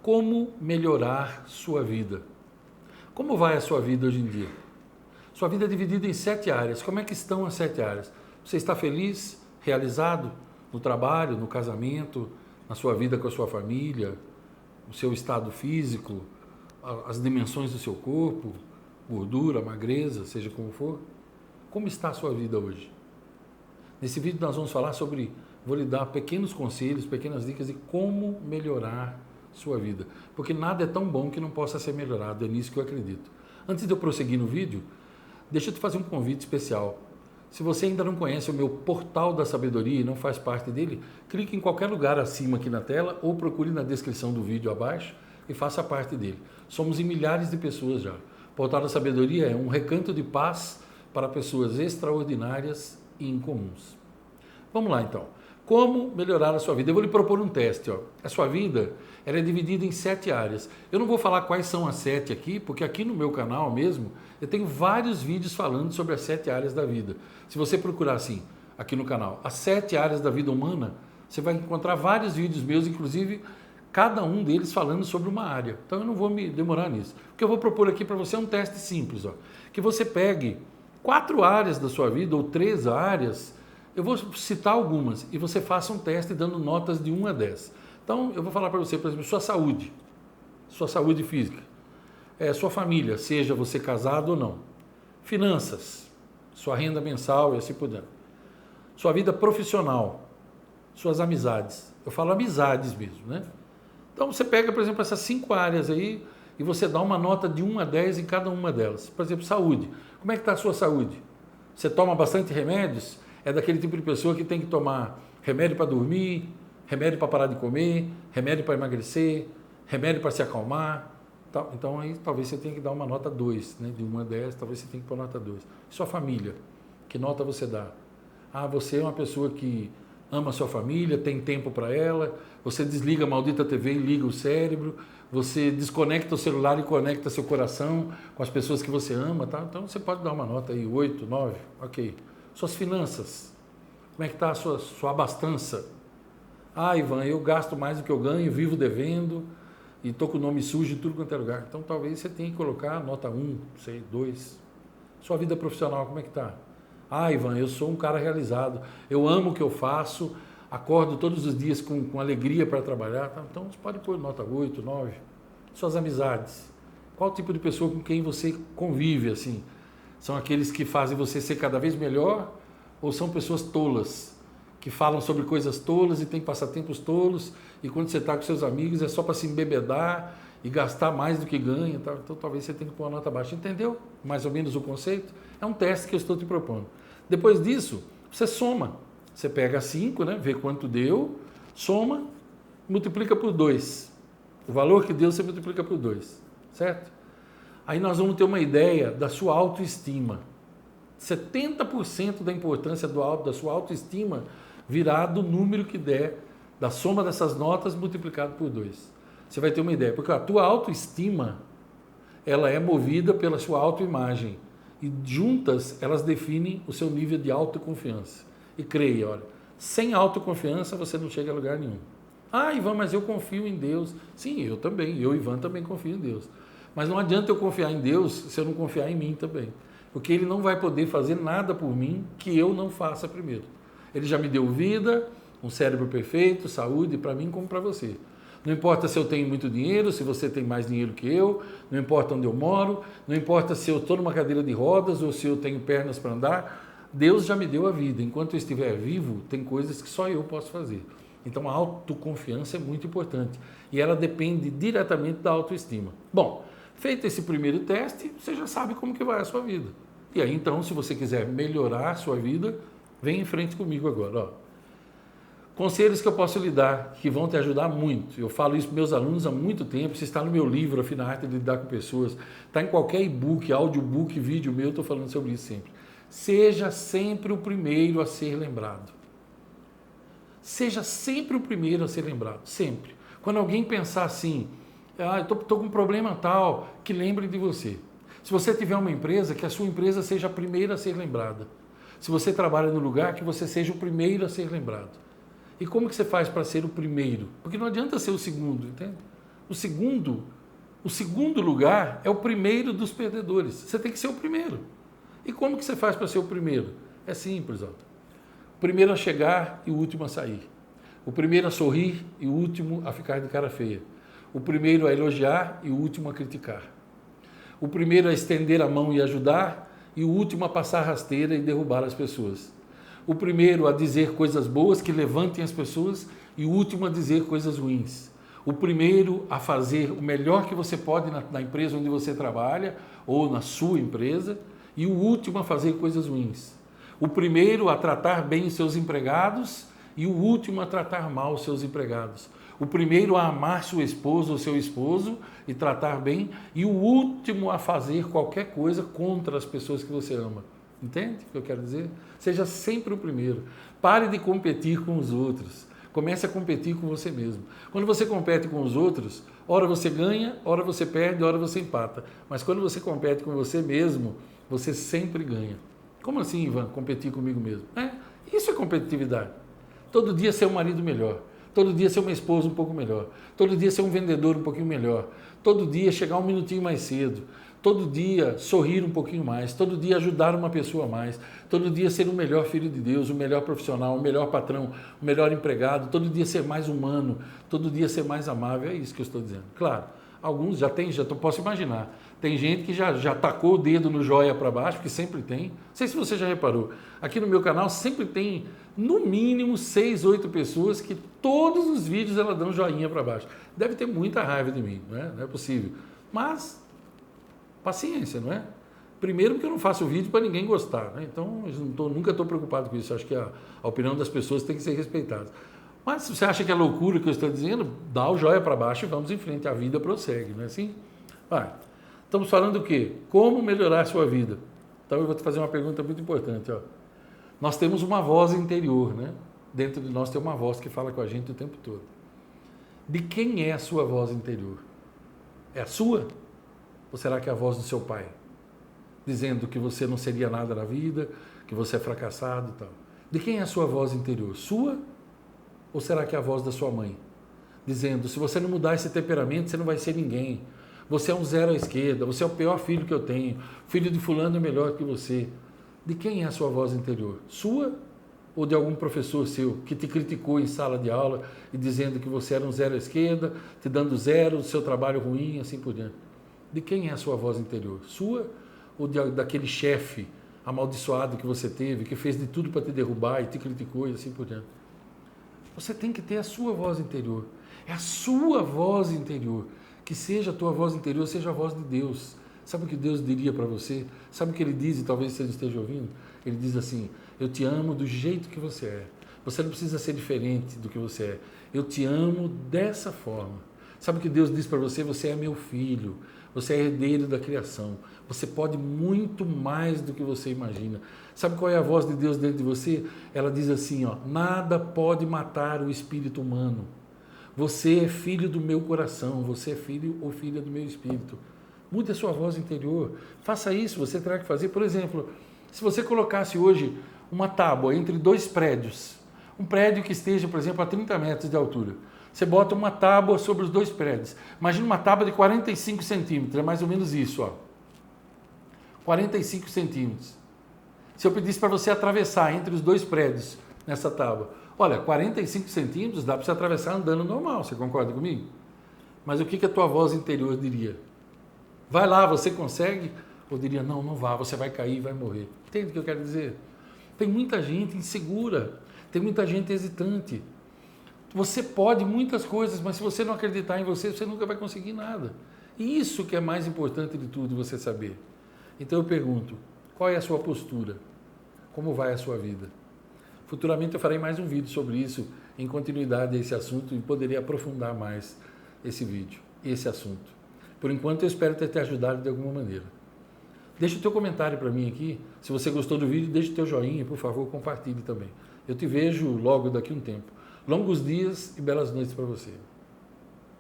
Como melhorar sua vida? Como vai a sua vida hoje em dia? Sua vida é dividida em 7 áreas. Como é que estão as 7 áreas? Você está feliz, realizado no trabalho, no casamento, na sua vida com a sua família, no seu estado físico, as dimensões do seu corpo, gordura, magreza, seja como for? Como está a sua vida hoje? Nesse vídeo nós vamos falar sobre, vou lhe dar pequenos conselhos, pequenas dicas de como melhorar sua vida. Porque nada é tão bom que não possa ser melhorado, é nisso que eu acredito. Antes de eu prosseguir no vídeo, deixa eu te fazer um convite especial. Se você ainda não conhece o meu Portal da Sabedoria e não faz parte dele, clique em qualquer lugar acima aqui na tela ou procure na descrição do vídeo abaixo e faça parte dele. Somos em milhares de pessoas já. O Portal da Sabedoria é um recanto de paz para pessoas extraordinárias e incomuns. Vamos lá então. Como melhorar a sua vida? Eu vou lhe propor um teste. A sua vida ela é dividida em 7 áreas. Eu não vou falar quais são as 7 aqui, porque aqui no meu canal mesmo, eu tenho vários vídeos falando sobre as 7 áreas da vida. Se você procurar assim, aqui no canal, as 7 áreas da vida humana, você vai encontrar vários vídeos meus, inclusive cada um deles falando sobre uma área. Então eu não vou me demorar nisso. O que eu vou propor aqui para você é um teste simples. Que você pegue 4 áreas da sua vida, ou 3 áreas. Eu vou citar algumas e você faça um teste dando notas de 1 a 10. Então, eu vou falar para você, por exemplo, sua saúde física, sua família, seja você casado ou não, finanças, sua renda mensal e assim por diante, sua vida profissional, suas amizades. Eu falo amizades mesmo, né? Então, você pega, por exemplo, essas 5 áreas aí e você dá uma nota de 1 a 10 em cada uma delas. Por exemplo, saúde. Como é que está a sua saúde? Você toma bastante remédios? É daquele tipo de pessoa que tem que tomar remédio para dormir, remédio para parar de comer, remédio para emagrecer, remédio para se acalmar. Então aí talvez você tenha que dar uma nota 2, né? De 1 a 10, talvez você tenha que pôr nota 2. Sua família, que nota você dá? Você é uma pessoa que ama a sua família, tem tempo para ela, você desliga a maldita TV e liga o cérebro, você desconecta o celular e conecta seu coração com as pessoas que você ama, tá? Então você pode dar uma nota aí, 8, 9, ok. Suas finanças, como é que está a sua abastança? Ivan, eu gasto mais do que eu ganho, vivo devendo e estou com o nome sujo em tudo quanto é lugar. Então talvez você tenha que colocar nota 1, 2. Sua vida profissional, como é que está? Ivan, eu sou um cara realizado, eu amo o que eu faço, acordo todos os dias com alegria para trabalhar. Tá? Então você pode pôr nota 8, 9. Suas amizades, qual tipo de pessoa com quem você convive assim? São aqueles que fazem você ser cada vez melhor ou são pessoas tolas, que falam sobre coisas tolas e têm passatempos tolos e quando você está com seus amigos é só para se embebedar e gastar mais do que ganha, tá? Então talvez você tenha que pôr uma nota baixa. Entendeu mais ou menos o conceito? É um teste que eu estou te propondo. Depois disso, você soma. Você pega 5, né? Vê quanto deu, soma, multiplica por 2. O valor que deu você multiplica por 2, certo? Aí nós vamos ter uma ideia da sua autoestima. 70% da importância da sua autoestima virá do número que der, da soma dessas notas multiplicado por 2. Você vai ter uma ideia, porque a tua autoestima, ela é movida pela sua autoimagem. E juntas, elas definem o seu nível de autoconfiança. E creia, olha, sem autoconfiança você não chega a lugar nenhum. Ivan, mas eu confio em Deus. Sim, eu também, Ivan, também confio em Deus. Mas não adianta eu confiar em Deus se eu não confiar em mim também. Porque Ele não vai poder fazer nada por mim que eu não faça primeiro. Ele já me deu vida, um cérebro perfeito, saúde, para mim como para você. Não importa se eu tenho muito dinheiro, se você tem mais dinheiro que eu, não importa onde eu moro, não importa se eu estou numa cadeira de rodas ou se eu tenho pernas para andar, Deus já me deu a vida. Enquanto eu estiver vivo, tem coisas que só eu posso fazer. Então a autoconfiança é muito importante e ela depende diretamente da autoestima. Bom, feito esse primeiro teste, você já sabe como que vai a sua vida. E aí, então, se você quiser melhorar a sua vida, vem em frente comigo agora. Conselhos que eu posso lhe dar, que vão te ajudar muito. Eu falo isso para meus alunos há muito tempo, isso está no meu livro, A Fina Arte de Lidar com Pessoas, está em qualquer e-book, audiobook, vídeo meu, eu estou falando sobre isso sempre. Seja sempre o primeiro a ser lembrado. Seja sempre o primeiro a ser lembrado, sempre. Quando alguém pensar assim, eu estou com um problema tal, que lembre de você. Se você tiver uma empresa, que a sua empresa seja a primeira a ser lembrada. Se você trabalha no lugar, que você seja o primeiro a ser lembrado. E como que você faz para ser o primeiro? Porque não adianta ser o segundo, entende? O segundo lugar é o primeiro dos perdedores. Você tem que ser o primeiro. E como que você faz para ser o primeiro? É simples, ó. O primeiro a chegar e o último a sair. O primeiro a sorrir e o último a ficar de cara feia. O primeiro a elogiar e o último a criticar. O primeiro a estender a mão e ajudar e o último a passar rasteira e derrubar as pessoas. O primeiro a dizer coisas boas que levantem as pessoas e o último a dizer coisas ruins. O primeiro a fazer o melhor que você pode na empresa onde você trabalha ou na sua empresa e o último a fazer coisas ruins. O primeiro a tratar bem os seus empregados e o último a tratar mal os seus empregados. O primeiro a amar sua esposa ou seu esposo e tratar bem e o último a fazer qualquer coisa contra as pessoas que você ama. Entende o que eu quero dizer? Seja sempre o primeiro. Pare de competir com os outros. Comece a competir com você mesmo. Quando você compete com os outros, ora você ganha, ora você perde, ora você empata. Mas quando você compete com você mesmo, você sempre ganha. Como assim, Ivan, competir comigo mesmo? Isso é competitividade. Todo dia ser um marido melhor. Todo dia ser uma esposa um pouco melhor. Todo dia ser um vendedor um pouquinho melhor. Todo dia chegar um minutinho mais cedo. Todo dia sorrir um pouquinho mais. Todo dia ajudar uma pessoa a mais. Todo dia ser o melhor filho de Deus, o melhor profissional, o melhor patrão, o melhor empregado. Todo dia ser mais humano. Todo dia ser mais amável. É isso que eu estou dizendo. Claro, alguns posso imaginar. Tem gente que já tacou o dedo no joia para baixo, que sempre tem. Não sei se você já reparou. Aqui no meu canal sempre tem, no mínimo, 6, 8 pessoas que todos os vídeos elas dão joinha para baixo. Deve ter muita raiva de mim, não é? Não é possível. Mas, paciência, não é? Primeiro porque eu não faço vídeo para ninguém gostar, né? Então eu nunca estou preocupado com isso. Acho que a opinião das pessoas tem que ser respeitada. Mas se você acha que é loucura o que eu estou dizendo, dá o joia para baixo e vamos em frente. A vida prossegue, não é assim? Vai. Estamos falando o quê? Como melhorar a sua vida. Então eu vou te fazer uma pergunta muito importante. Ó. Nós temos uma voz interior, né? Dentro de nós tem uma voz que fala com a gente o tempo todo. De quem é a sua voz interior? É a sua? Ou será que é a voz do seu pai? Dizendo que você não seria nada na vida, que você é fracassado e tal. De quem é a sua voz interior? Sua? Ou será que é a voz da sua mãe? Dizendo, se você não mudar esse temperamento, você não vai ser ninguém. Você é um zero à esquerda, você é o pior filho que eu tenho. Filho de fulano é melhor que você. De quem é a sua voz interior? Sua ou de algum professor seu que te criticou em sala de aula e dizendo que você era um zero à esquerda, te dando zero, do seu trabalho ruim, assim por diante? De quem é a sua voz interior? Sua ou daquele chefe amaldiçoado que você teve, que fez de tudo para te derrubar e te criticou e assim por diante? Você tem que ter a sua voz interior. É a sua voz interior. Que seja a tua voz interior, seja a voz de Deus. Sabe o que Deus diria para você? Sabe o que Ele diz e talvez você não esteja ouvindo? Ele diz assim, eu te amo do jeito que você é. Você não precisa ser diferente do que você é. Eu te amo dessa forma. Sabe o que Deus diz para você? Você é meu filho. Você é herdeiro da criação. Você pode muito mais do que você imagina. Sabe qual é a voz de Deus dentro de você? Ela diz assim, ó, nada pode matar o espírito humano. Você é filho do meu coração, você é filho ou filha do meu espírito. Mude a sua voz interior. Faça isso, você terá que fazer. Por exemplo, se você colocasse hoje uma tábua entre dois prédios, um prédio que esteja, por exemplo, a 30 metros de altura, você bota uma tábua sobre os dois prédios. Imagina uma tábua de 45 centímetros, é mais ou menos isso, ó. 45 centímetros. Se eu pedisse para você atravessar entre os dois prédios nessa tábua, olha, 45 centímetros dá para você atravessar andando normal, você concorda comigo? Mas o que a tua voz interior diria? Vai lá, você consegue? Ou diria, não, não vá, você vai cair e vai morrer. Entende o que eu quero dizer? Tem muita gente insegura, tem muita gente hesitante. Você pode muitas coisas, mas se você não acreditar em você, você nunca vai conseguir nada. E isso que é mais importante de tudo, você saber. Então eu pergunto, qual é a sua postura? Como vai a sua vida? Futuramente eu farei mais um vídeo sobre isso, em continuidade a esse assunto, e poderia aprofundar mais esse vídeo, esse assunto. Por enquanto eu espero ter te ajudado de alguma maneira. Deixa o teu comentário para mim aqui. Se você gostou do vídeo, deixa o teu joinha, por favor, compartilhe também. Eu te vejo logo daqui a um tempo. Longos dias e belas noites para você.